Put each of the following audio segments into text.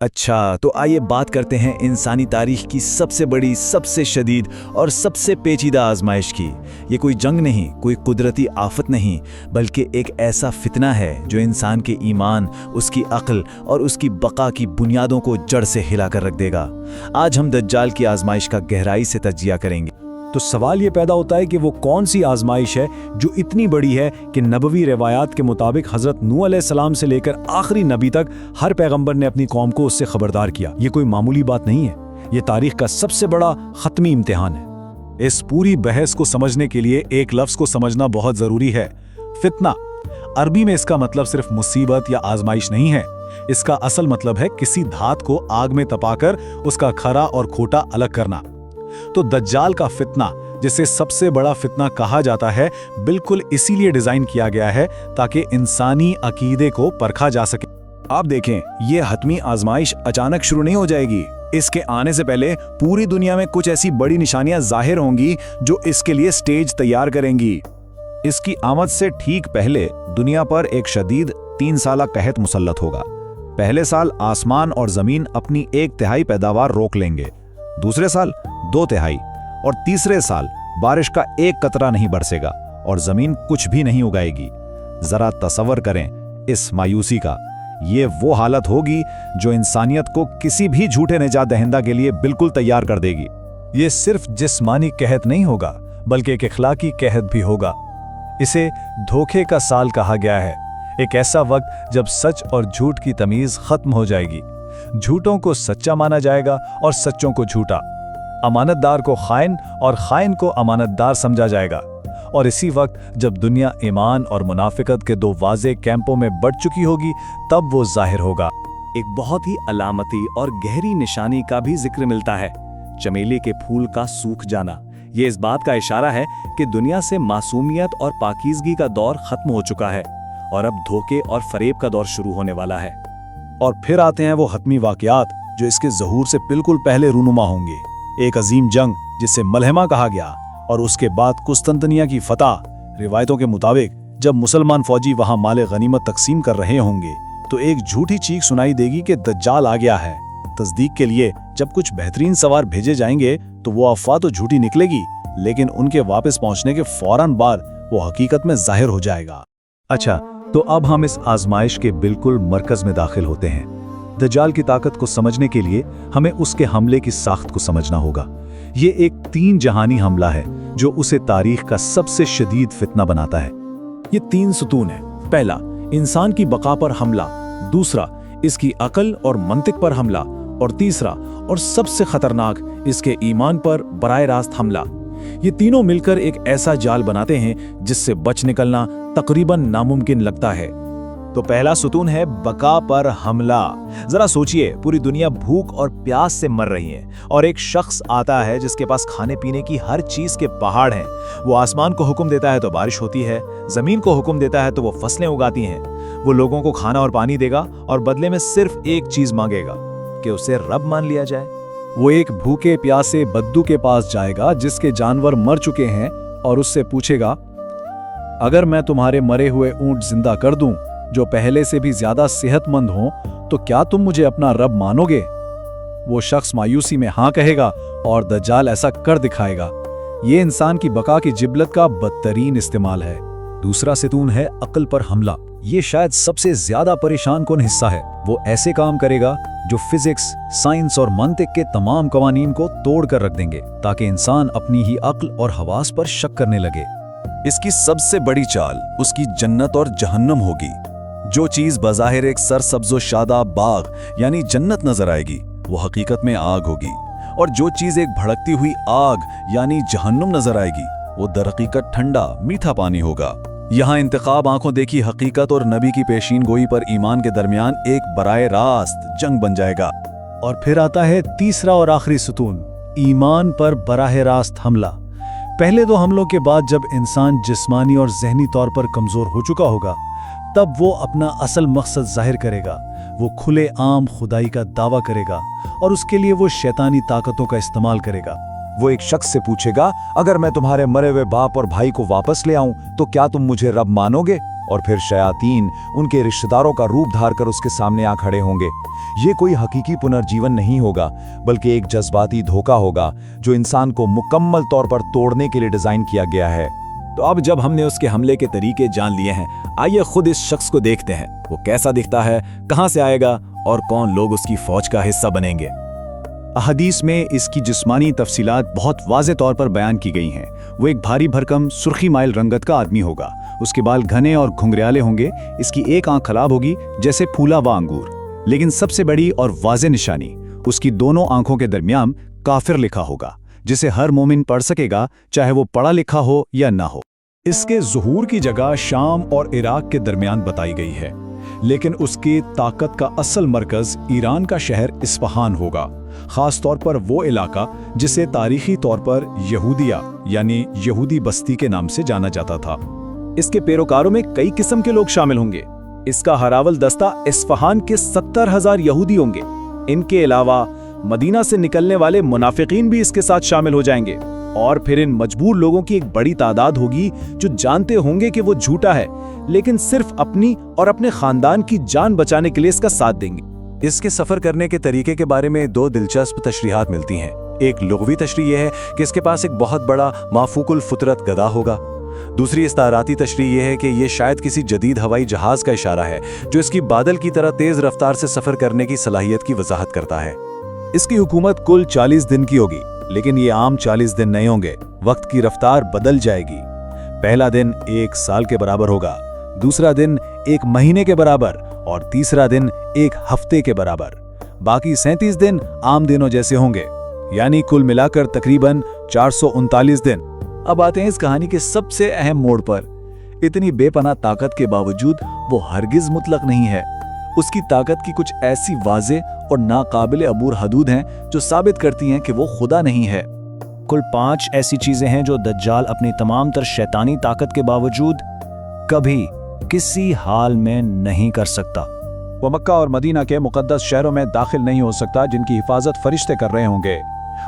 اچھا، تو آئیے بات کرتے ہیں انسانی تاریخ کی سب سے بڑی، سب سے شدید اور سب سے پیچیدہ آزمائش کی۔ یہ کوئی جنگ نہیں، کوئی قدرتی آفت نہیں، بلکہ ایک ایسا فتنہ ہے جو انسان کے ایمان، اس کی عقل اور اس کی بقا کی بنیادوں کو جڑ سے ہلا کر رکھ دے گا۔ آج ہم دجال کی آزمائش کا گہرائی سے تجزیہ کریں گے۔ تو سوال یہ پیدا ہوتا ہے کہ وہ کون سی آزمائش ہے جو اتنی بڑی ہے کہ نبوی روایات کے مطابق حضرت نوح علیہ السلام سے لے کر آخری نبی تک ہر پیغمبر نے اپنی قوم کو اس سے خبردار کیا۔ یہ کوئی معمولی بات نہیں ہے، یہ تاریخ کا سب سے بڑا حتمی امتحان ہے۔ اس پوری بحث کو سمجھنے کے لیے ایک لفظ کو سمجھنا بہت ضروری ہے، فتنہ۔ عربی میں اس کا مطلب صرف مصیبت یا آزمائش نہیں ہے، اس کا اصل مطلب ہے کسی دھات کو آگ میں تپا کر اس کا کھرا اور کھوٹا الگ کرنا۔ تو دجال کا فتنہ، جسے سب سے بڑا فتنہ کہا جاتا ہے، بالکل اسی لیے ڈیزائن کیا گیا ہے تاکہ انسانی عقیدے کو پرکھا جا سکے۔ آپ دیکھیں، یہ حتمی آزمائش اچانک شروع نہیں ہو جائے گی۔ اس کے آنے سے پہلے پوری دنیا میں کچھ ایسی بڑی نشانیاں ظاہر ہوں گی جو اس کے لیے سٹیج تیار کریں گی۔ اس کی آمد سے ٹھیک پہلے دنیا پر ایک شدید 3 سالہ قحط مسلط ہوگا۔ پہلے سال آسمان اور زمین اپنی 1/3 پیداوار روک لیں گے، دوسرے سال 2/3 اور تیسرے سال بارش کا 1 قطرہ نہیں برسے گا اور زمین کچھ بھی نہیں اگائے گی۔ ذرا تصور کریں اس مایوسی کا۔ یہ وہ حالت ہوگی جو انسانیت کو کسی بھی جھوٹے نجات دہندہ کے لیے بالکل تیار کر دے گی۔ یہ صرف جسمانی قحط نہیں ہوگا بلکہ ایک اخلاقی قحط بھی ہوگا۔ اسے دھوکے کا سال کہا گیا ہے، ایک ایسا وقت جب سچ اور جھوٹ کی تمیز ختم ہو جائے گی۔ جھوٹوں کو سچا مانا جائے گا اور سچوں کو جھوٹا، امانت دار کو خائن اور خائن کو امانت دار سمجھا جائے گا۔ اور اسی وقت جب دنیا ایمان اور منافقت کے 2 واضح کیمپوں میں بٹ چکی ہوگی، تب وہ ظاہر ہوگا۔ ایک بہت ہی علامتی اور گہری نشانی کا بھی ذکر ملتا ہے، چمیلی کے پھول کا سوکھ جانا۔ یہ اس بات کا اشارہ ہے کہ دنیا سے معصومیت اور پاکیزگی کا دور ختم ہو چکا ہے اور اب دھوکے اور فریب کا دور شروع ہونے والا ہے۔ اور پھر آتے ہیں وہ حتمی واقعات جو اس کے ظہور سے بالکل پہلے رونما ہوں گے۔ ایک عظیم جنگ جسے ملحمہ کہا گیا، اور اس کے بعد قسطنطنیہ کی فتح۔ روایتوں کے مطابق جب مسلمان فوجی وہاں مال غنیمت تقسیم کر رہے ہوں گے تو ایک جھوٹی چیخ سنائی دے گی کہ دجال آ گیا ہے۔ تصدیق کے لیے جب کچھ بہترین سوار بھیجے جائیں گے تو وہ افواہ تو جھوٹی نکلے گی، لیکن ان کے واپس پہنچنے کے فوراً بعد وہ حقیقت میں ظاہر ہو جائے گا۔ اچھا، تو اب ہم اس آزمائش کے بالکل مرکز میں داخل ہوتے ہیں۔ دجال کی طاقت کو سمجھنے کے لیے ہمیں اس کے حملے کی ساخت کو سمجھنا ہوگا۔ یہ ایک 3 جہانی حملہ ہے جو اسے تاریخ کا سب سے شدید فتنہ بناتا ہے۔ یہ 3 ستون ہیں۔ پہلا، انسان کی بقا پر حملہ، دوسرا، اس کی عقل اور منطق پر حملہ، اور تیسرا اور سب سے خطرناک، اس کے ایمان پر براہ راست حملہ۔ یہ تینوں مل کر ایک ایسا جال بناتے ہیں جس سے بچ نکلنا تقریباً ناممکن لگتا ہے۔ تو پہلا ستون ہے بقا پر حملہ۔ ذرا سوچئے، پوری دنیا بھوک اور پیاس سے مر رہی ہے اور ایک شخص آتا ہے جس کے پاس کھانے پینے کی ہر چیز کے پہاڑ ہیں۔ وہ آسمان کو حکم دیتا ہے تو بارش ہوتی ہے، زمین کو حکم دیتا ہے تو وہ فصلیں اگاتی ہیں۔ وہ لوگوں کو کھانا اور پانی دے گا اور بدلے میں صرف ایک چیز مانگے گا کہ اسے رب مان لیا جائے۔ وہ ایک بھوکے پیاسے بدو کے پاس جائے گا جس کے جانور مر چکے ہیں اور اس سے پوچھے گا، اگر میں تمہارے مرے ہوئے اونٹ زندہ کر دوں جو پہلے سے بھی زیادہ صحت مند ہوں تو کیا تم مجھے اپنا رب مانو گے؟ وہ شخص مایوسی میں ہاں کہے گا اور دجال ایسا کر دکھائے گا۔ یہ انسان کی بقا کی جبلت کا بدترین استعمال ہے۔ دوسرا ستون ہے عقل پر حملہ۔ یہ شاید سب سے زیادہ پریشان کن حصہ ہے۔ وہ ایسے کام کرے گا جو فزکس، سائنس اور منطق کے تمام قوانین کو توڑ کر رکھ دیں گے تاکہ انسان اپنی ہی عقل اور حواس پر شک کرنے لگے۔ اس کی سب سے بڑی چال اس کی جنت اور جہنم ہوگی۔ جو چیز بظاہر ایک سرسبز و شاداب باغ یعنی جنت نظر آئے گی، وہ حقیقت میں آگ ہوگی، اور جو چیز ایک بھڑکتی ہوئی آگ یعنی جہنم نظر آئے گی، وہ در حقیقت ٹھنڈا میٹھا پانی ہوگا۔ یہاں انتخاب آنکھوں دیکھی حقیقت اور نبی کی پیشین گوئی پر ایمان کے درمیان ایک براہ راست جنگ بن جائے گا۔ اور پھر آتا ہے تیسرا اور آخری ستون، ایمان پر براہ راست حملہ۔ پہلے 2 حملوں کے بعد جب انسان جسمانی اور ذہنی طور پر کمزور ہو چکا ہوگا، تب وہ اپنا اصل مقصد ظاہر کرے گا۔ وہ کھلے عام خدائی کا دعویٰ کرے گا اور اس کے لیے وہ شیطانی طاقتوں کا استعمال کرے گا۔ وہ ایک شخص سے پوچھے گا، اگر میں تمہارے مرے ہوئے باپ اور بھائی کو واپس لے آؤں تو کیا تم مجھے رب مانو گے؟ और फिर शयातीन उनके रिश्तेदारों का रूप धार कर उसके सामने आ खड़े होंगे। ये कोई हकीकी पुनर्जीवन नहीं होगा, बल्कि एक जज्बाती धोखा होगा जो इंसान को मुकम्मल तौर पर तोड़ने के लिए डिजाइन किया गया है। तो अब जब हमने उसके हमले के तरीके जान लिए हैं, आइए खुद इस शख्स को देखते हैं। वो कैसा दिखता है, कहां से आएगा और कौन लोग उसकी फौज का हिस्सा बनेंगे। अहदीस में इसकी जिस्मानी तफसीलात बहुत वाज़े तौर पर बयान की गई हैं। वो एक भारी भरकम सुर्खी माइल रंगत का आदमी होगा। उसके बाल घने और घुंघराले होंगे। इसकी एक आंख खराब होगी जैसे फूला हुआ अंगूर। लेकिन सबसे बड़ी और वाज़े निशानी उसकी दोनों आंखों के दरमियान काफिर लिखा होगा, जिसे हर मोमिन पढ़ सकेगा, चाहे वो पढ़ा लिखा हो या ना हो। इसके ज़ुहूर की जगह शाम और इराक के दरमियान बताई गई है, लेकिन उसकी ताकत का असल मरकज ईरान का शहर इस्फहान होगा, खास तौर पर वो इलाका जिसे तारीखी तौर पर यहूदिया यानी यहूदी बस्ती के नाम से जाना जाता था। इसके पैरोकारों में कई किस्म के लोग शामिल होंगे। इसका हरावल दस्ता इस्फहान के 70,000 यहूदी होंगे। इनके अलावा मदीना से निकलने वाले मुनाफिकीन भी इसके साथ शामिल हो जाएंगे, और फिर इन मजबूर लोगों की एक बड़ी तादाद होगी जो जानते होंगे कि वो झूठा है, लेकिन सिर्फ अपनी और अपने खानदान की जान बचाने के लिए इसका साथ देंगे। इसके सफर करने के तरीके के बारे में दो दिलचस्प तशरीहात मिलती हैं। एक लुग़वी तशरीह यह है कि इसके पास एक बहुत बड़ा माफूकुल फुतरत गधा होगा। दूसरी इस्ताराती तशरीह यह है कि यह शायद किसी जदीद हवाई जहाज का इशारा है जो इसकी बादल की तरह तेज रफ्तार से सफर करने की सलाहियत की वजाहत करता है। इसकी हुकूमत कुल 40 दिन की होगी, लेकिन ये आम 40 दिन नहीं होंगे। वक्त की रफ्तार बदल जाएगी। पहला दिन 1 साल के बराबर होगा, दूसरा दिन 1 महीने के बराबर और तीसरा दिन 1 हफ्ते के बराबर। बाकी 37 दिन आम दिनों जैसे होंगे, यानी कुल मिलाकर तकरीबन 439 दिन। अब आते हैं इस कहानी के सबसे अहम मोड़ पर। इतनी बेपनाह ताकत के बावजूद वो हरगिज मुतलक नहीं है। उसकी ताकत की कुछ ऐसी वाज़े और नाकाबिल अबूर हदूद हैं जो साबित करती हैं कि वो खुदा नहीं है। कुल 5 ऐसी चीजें हैं जो दज्जाल अपनी तमाम तर शैतानी ताकत के बावजूद कभी किसी हाल में नहीं कर सकता। वो मक्का और मदीना के मुकद्दस शहरों में दाखिल नहीं हो सकता जिनकी हिफाजत फरिश्ते कर रहे होंगे।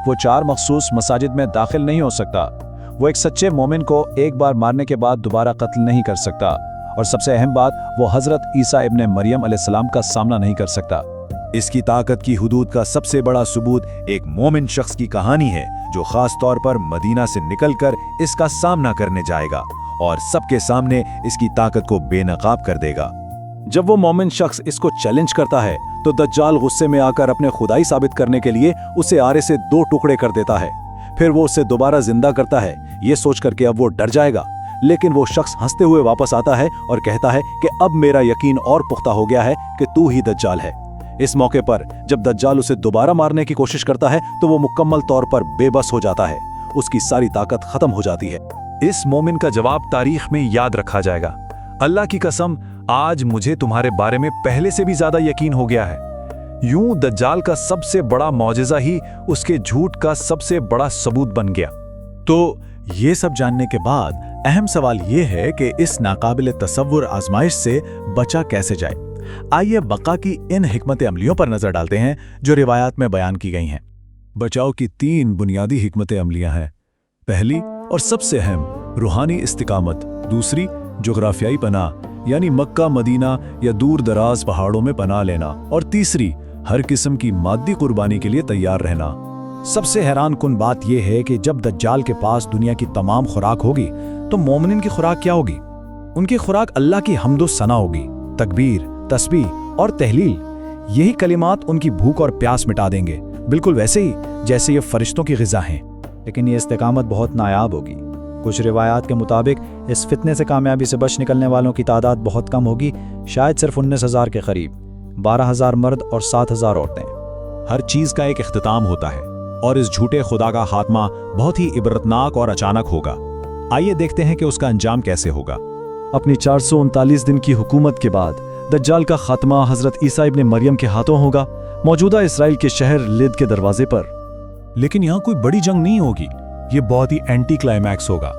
वो 4 मखसूस मसाजिद में दाखिल नहीं हो सकता। वो एक सच्चे मोमिन को एक बार मारने के बाद दोबारा कत्ल नहीं कर सकता। और सबसे अहम बात, वो हजरत ईसा इब्ने मरियम अलैहिस्सलाम का सामना नहीं कर सकता। इसकी ताकत की हुदूद का सबसे बड़ा सबूत एक मोमिन शख्स की कहानी है जो खास तौर पर मदीना से निकलकर इसका सामना करने जाएगा और सबके सामने इसकी ताकत को बेनकाब कर देगा। जब वो मोमिन शख्स इसको चैलेंज करता है तो दज्जाल गुस्से में आकर अपने खुदाई साबित करने के लिए उसे आरे से 2 टुकड़े कर देता है। फिर वो उसे दोबारा जिंदा करता है, ये सोच करके अब वो डर जाएगा। लेकिन वो शख्स हंसते हुए वापस आता है और कहता है कि अब मेरा यकीन और पुख्ता हो गया है कि तू ही दज्जाल है। इस मौके पर जब दज्जाल उसे दोबारा मारने की कोशिश करता है तो वो मुकम्मल तौर पर बेबस हो जाता है। उसकी सारी ताकत खत्म हो जाती है। इस मोमिन का जवाब तारीख में याद रखा जाएगा। अल्लाह की कसम, आज मुझे तुम्हारे बारे में पहले से भी ज्यादा यकीन हो गया है। यूं दज्जाल का सबसे बड़ा मौजिज़ा ही उसके झूठ का सबसे बड़ा सबूत बन गया। तो ये सब जानने के बाद अहम सवाल ये है कि इस नाकाबिल तसव्वुर आजमाइश से बचा कैसे जाए। आइए बका की इन हिकमत अमलियों पर नजर डालते हैं जो रिवायात में बयान की गई हैं। बचाव की 3 बुनियादी हिकमत अमलियां हैं। पहली और सबसे अहम, रूहानी इस्तिकामत। दूसरी, जोग्राफियाई पनाह यानी मक्का, मदीना या दूर दराज पहाड़ों में पनाह लेना। और तीसरी, हर किस्म की मादी कुर्बानी के लिए तैयार रहना। सबसे हैरान कुन बात यह है कि जब दज्जाल के पास दुनिया की तमाम खुराक होगी तो मोमिन की खुराक क्या होगी? उनकी खुराक अल्लाह की हम्दो सना होगी, तकबीर, तस्बीह और तहलील। यही कलिमात उनकी भूख और प्यास मिटा देंगे, बिल्कुल वैसे ही जैसे ये फरिश्तों की ग़िज़ा हैं। लेकिन ये इस्तिकामत बहुत नायाब होगी। कुछ रिवायात के मुताबिक इस फितने से कामयाबी से बच निकलने वालों की तादाद बहुत कम होगी, शायद सिर्फ 19,000 के करीब। 12,000 मर्द और 7,000 औरतें। हर चीज़ का एक इख्तिताम होता है और इस झूठे खुदा का खात्मा बहुत ही इबरतनाक और अचानक होगा। आइए देखते हैं कि उसका अंजाम कैसे होगा। अपनी 439 दिन की हुकूमत के बाद दज्जाल का खात्मा हजरत ईसा इब्ने मरियम के हाथों होगा, मौजूदा इसराइल के शहर लिद के दरवाजे पर। लेकिन यहाँ कोई बड़ी जंग नहीं होगी, ये बहुत ही एंटी क्लाइमैक्स होगा।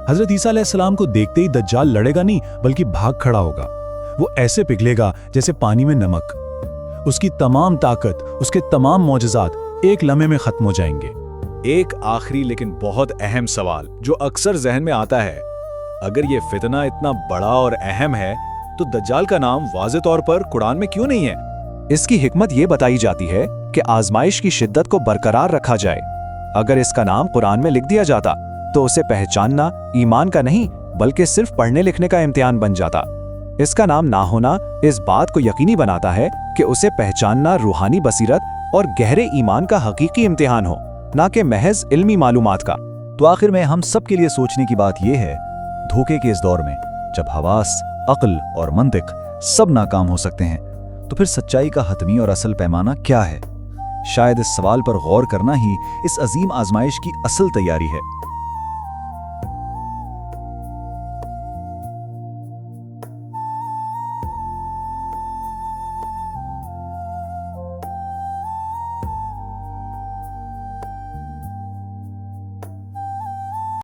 हजरत ईसा अलैहिस्सलाम को देखते ही दज्जाल लड़ेगा नहीं बल्कि भाग खड़ा होगा। वो ऐसे पिघलेगा जैसे पानी में नमक। उसकी तमाम ताकत, उसके तमाम मौजज़ात एक लम्हे में खत्म हो जाएंगे। एक आखिरी लेकिन बहुत अहम सवाल जो अक्सर जहन में आता है, अगर ये फितना इतना बड़ा और अहम है तो दज्जाल का नाम वाज़े तौर पर कुरान में क्यों नहीं है? इसकी हिकमत ये बताई जाती है कि आजमाइश की शिद्दत को बरकरार रखा जाए। अगर इसका नाम कुरान में लिख दिया जाता तो उसे पहचानना ईमान का नहीं बल्कि सिर्फ पढ़ने लिखने का इम्तिहान बन जाता। इसका नाम ना होना इस बात को यकीनी बनाता है कि उसे पहचानना रूहानी बसीरत और गहरे ईमान का हकीकी इम्तिहान हो, ना कि महज इल्मी मालूमात का। तो आखिर में हम सब के लिए सोचने की बात यह है, धोखे के इस दौर में जब हवास, अक्ल और मंतिक सब नाकाम हो सकते हैं, तो फिर सच्चाई का हतमी और असल पैमाना क्या है? शायद इस सवाल पर गौर करना ही इस अजीम आजमाइश की असल तैयारी है।